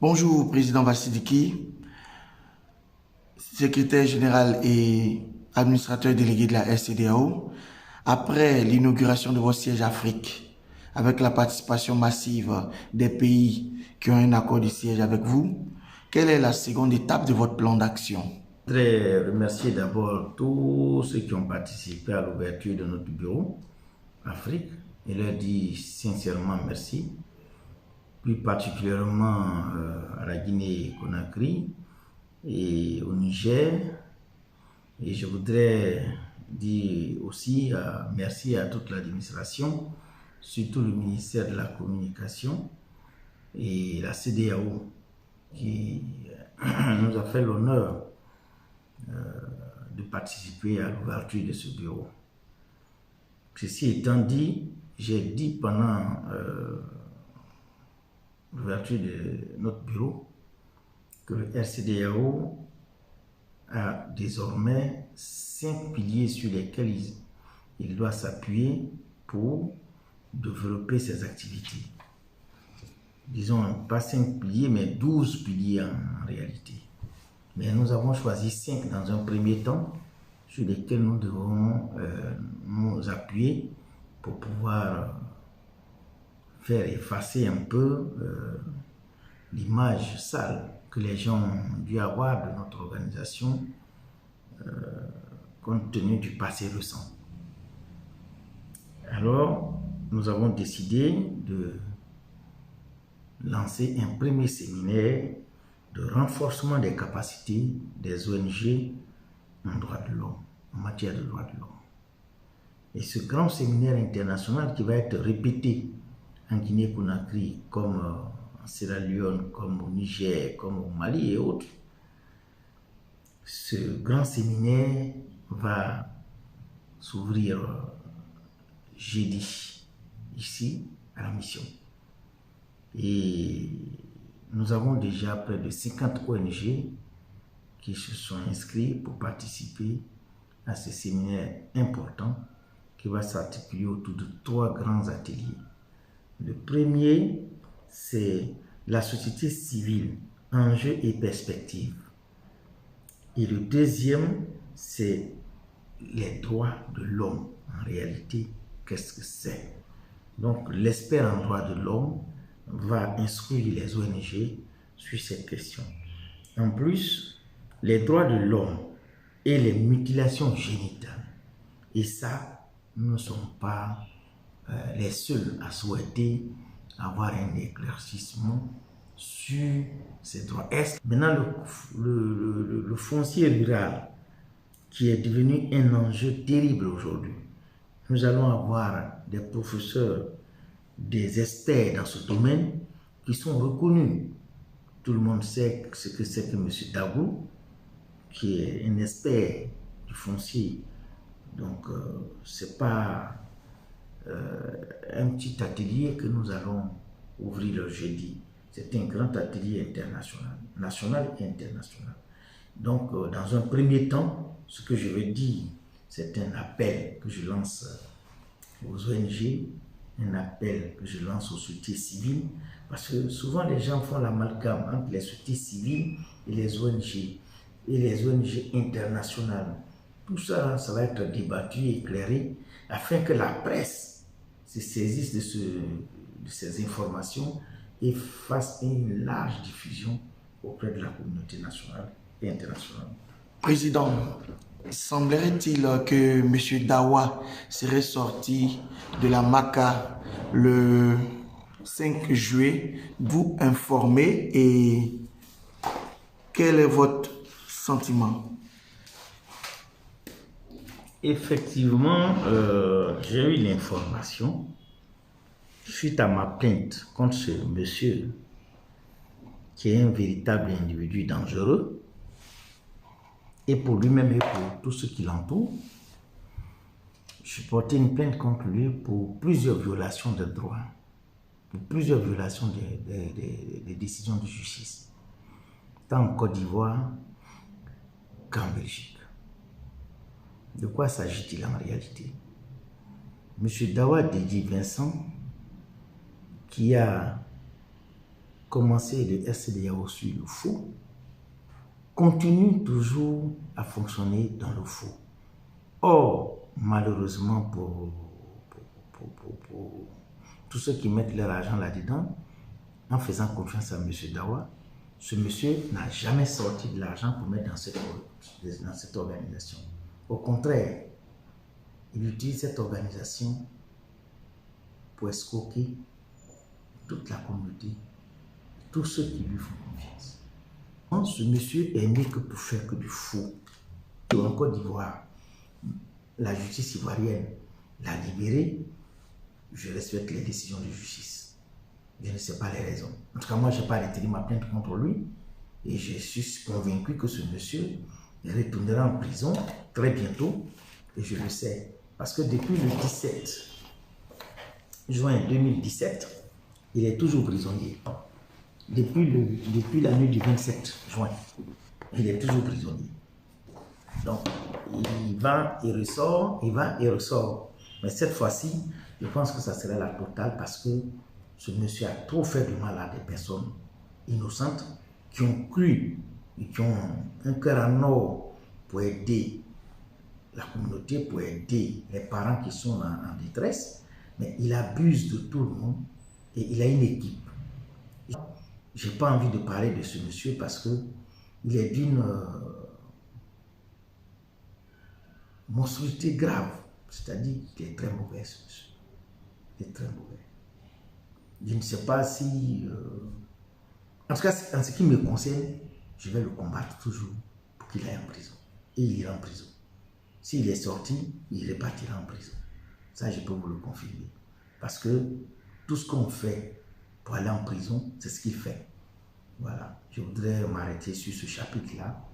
Bonjour, Président Vassidiki, secrétaire général et administrateur délégué de la SCEDEAO. Après l'inauguration de votre siège Afrique, avec la participation massive des pays qui ont un accord de siège avec vous, quelle est la seconde étape de votre plan d'action? Je voudrais remercier d'abord tous ceux qui ont participé à l'ouverture de notre bureau Afrique et leur dire sincèrement merci, plus particulièrement à la Guinée-Conakry et au Niger. Et je voudrais dire aussi merci à toute l'administration, surtout le ministère de la Communication et la CEDEAO qui nous a fait l'honneur de participer à l'ouverture de ce bureau. Ceci étant dit, j'ai dit pendant l'ouverture de notre bureau que le RCDAO a désormais 5 piliers sur lesquels il doit s'appuyer pour développer ses activités. Disons pas 5 piliers, mais 12 piliers en réalité. Mais nous avons choisi 5 dans un premier temps sur lesquels nous devons nous appuyer pour pouvoir faire effacer un peu l'image sale que les gens ont dû avoir de notre organisation compte tenu du passé récent. Alors, nous avons décidé de lancer un premier séminaire de renforcement des capacités des ONG en droit de l'homme, en matière de droits de l'homme. Et ce grand séminaire international qui va être répété en Guinée-Conakry, comme en Sierra Leone, comme au Niger, comme au Mali et autres, ce grand séminaire va s'ouvrir jeudi, ici, à la mission. Et nous avons déjà près de 50 ONG qui se sont inscrits pour participer à ce séminaire important qui va s'articuler autour de 3 grands ateliers. Le premier, c'est la société civile, enjeux et perspectives. Et le deuxième, c'est les droits de l'homme. En réalité, qu'est-ce que c'est? Donc, l'expert en droits de l'homme va instruire les ONG sur cette question. En plus, les droits de l'homme et les mutilations génitales. Et ça, nous ne sommes pas les seuls à souhaiter avoir un éclaircissement sur ces droits. Maintenant, le foncier rural, qui est devenu un enjeu terrible aujourd'hui, nous allons avoir des professeurs, des experts dans ce domaine qui sont reconnus. Tout le monde sait ce que c'est que M. Dagou, qui est un expert du foncier. Donc, ce n'est pas un petit atelier que nous allons ouvrir le jeudi. C'est un grand atelier international, national et international. Donc, dans un premier temps, ce que je veux dire, c'est un appel que je lance aux ONG, un appel que je lance aux sociétés civiles, parce que souvent les gens font l'amalgame entre les sociétés civiles et les ONG internationales. Tout ça, ça va être débattu et éclairé afin que la presse se saisisse de ces informations et fasse une large diffusion auprès de la communauté nationale et internationale. Président, semblerait-il que M. Dawa serait sorti de la MACA le 5 juillet, vous informer, et quel est votre sentiment? Effectivement, j'ai eu l'information suite à ma plainte contre ce monsieur qui est un véritable individu dangereux, et pour lui-même et pour tous ceux qui l'entourent. Je portais une plainte contre lui pour plusieurs violations de droits, pour plusieurs violations des décisions de justice, tant en Côte d'Ivoire qu'en Belgique. De quoi s'agit-il en réalité? M. Dawa Dédi Vincent, qui a commencé le SCDAO sur le faux, continue toujours à fonctionner dans le faux. Or, malheureusement pour tous ceux qui mettent leur argent là-dedans, en faisant confiance à M. Dawa, ce monsieur n'a jamais sorti de l'argent pour mettre dans cette organisation. Au contraire, il utilise cette organisation pour escroquer toute la communauté, tous ceux qui lui font confiance. Ce monsieur est né que pour faire que du faux. En Côte d'Ivoire, la justice ivoirienne l'a libéré. Je respecte les décisions de justice. Je ne sais pas les raisons. En tout cas, moi, je n'ai pas retiré ma plainte contre lui. Et je suis convaincu que ce monsieur retournera en prison très bientôt. Et je le sais. Parce que depuis le 17 juin 2017, il est toujours prisonnier. Depuis la nuit du 27 juin, il est toujours prisonnier. Donc, il va et ressort, il va et ressort. Mais cette fois-ci, je pense que ça sera la totale parce que ce monsieur a trop fait de mal à des personnes innocentes qui ont cru et qui ont un cœur en or pour aider la communauté, pour aider les parents qui sont en détresse. Mais il abuse de tout le monde et il a une équipe. Je n'ai pas envie de parler de ce monsieur parce qu'il est d'une monstruosité grave. C'est-à-dire qu'il est très mauvais, ce monsieur. Il est très mauvais. Je ne sais pas si... En tout cas, en ce qui me concerne, je vais le combattre toujours pour qu'il aille en prison. Et il ira en prison. S'il est sorti, il repartira en prison. Ça, je peux vous le confirmer. Parce que tout ce qu'on fait pour aller en prison, c'est ce qu'il fait. Voilà. Je voudrais m'arrêter sur ce chapitre-là.